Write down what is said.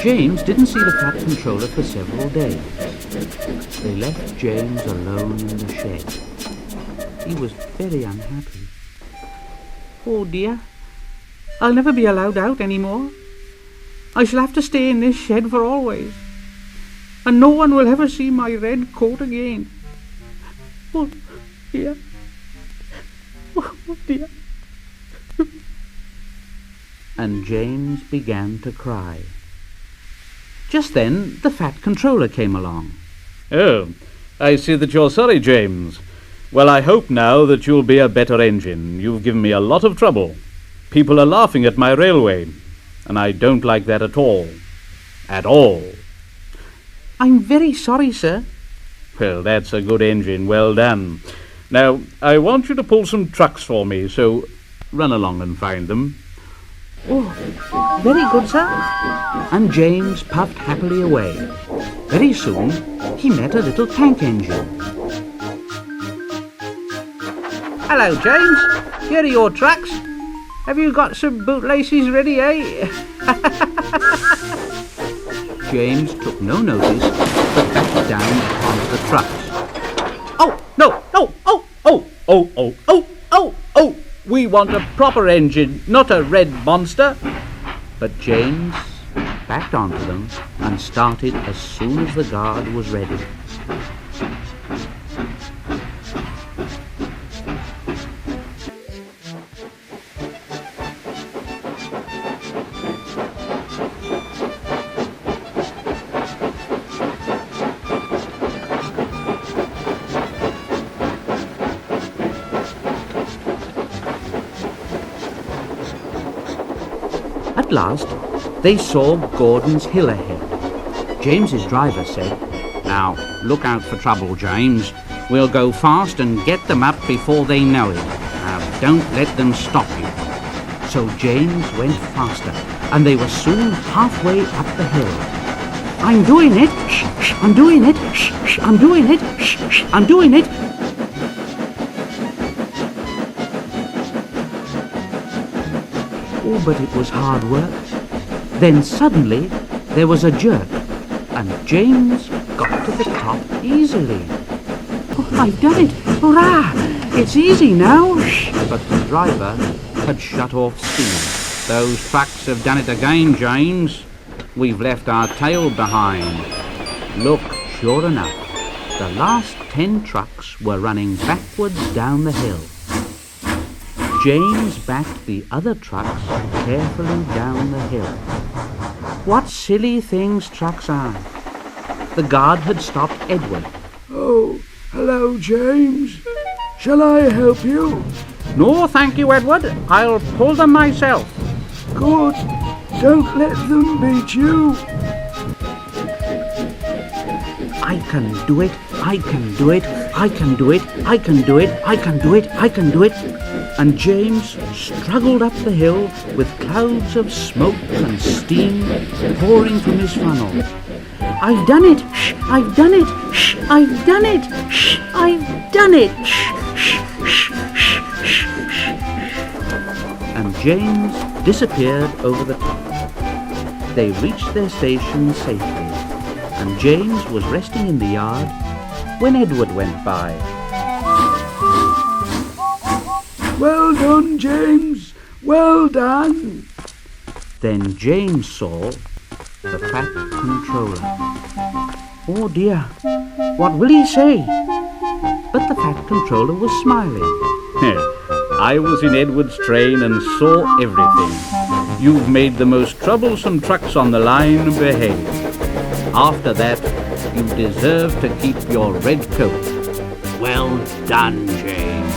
James didn't see the Fat Controller for several days. They left James alone in the shed. He was very unhappy. Oh dear, I'll never be allowed out any more. I shall have to stay in this shed for always, and no one will ever see my red coat again. Oh dear, oh dear. And James began to cry. Just then the Fat Controller came along. Oh, I see that you're sorry, James. Well, I hope now that you'll be a better engine. You've given me a lot of trouble. People are laughing at my railway, and I don't like that at all. At all. I'm very sorry, sir. Well, that's a good engine. Well done. Now, I want you to pull some trucks for me, so run along and find them. Oh, very good, sir. And James puffed happily away. Very soon he met a little tank engine. Hello, James. Here are your trucks. Have you got some bootlaces ready, eh? James took no notice, but backed down onto the trucks. Oh, no, no, oh. We want a proper engine, not a red monster. But James backed onto them and started as soon as the guard was ready. At last, they saw Gordon's Hill ahead. James's driver said, "Now, look out for trouble, James. We'll go fast and get them up before they know it. Now, don't let them stop you." So James went faster, and they were soon halfway up the hill. I'm doing it. Shh, shh, I'm doing it. Shh, shh, I'm doing it. Shh, shh, I'm doing it. Oh, but it was hard work. Then suddenly there was a jerk, and James got to the top easily. Oh, I've done it. Hurrah! It's easy now. But the driver had shut off steam. "Those trucks have done it again, James. We've left our tail behind." Look, sure enough, the last 10 trucks were running backwards down the hill. James backed the other trucks carefully down the hill. What silly things trucks are. The guard had stopped Edward. "Oh, hello, James. Shall I help you?" No, thank you, Edward. I'll pull them myself. "Good. Don't let them beat you." "I can do it, I can do it, I can do it, I can do it, I can do it, I can do it." And James struggled up the hill with clouds of smoke and steam pouring from his funnel. "I've done it! Shh! I've done it! Shh! I've done it! Shh! I've done it! Shh! Shh! Shh! Shh! Shh! Shh!" And James disappeared over the top. They reached their station safely, and James was resting in the yard when Edward went by. "Well done, James. Well done." Then James saw the Fat Controller. Oh dear, what will he say? But the Fat Controller was smiling. I was in Edward's train and saw everything. You've made the most troublesome trucks on the line behave. After that, you deserve to keep your red coat. Well done, James.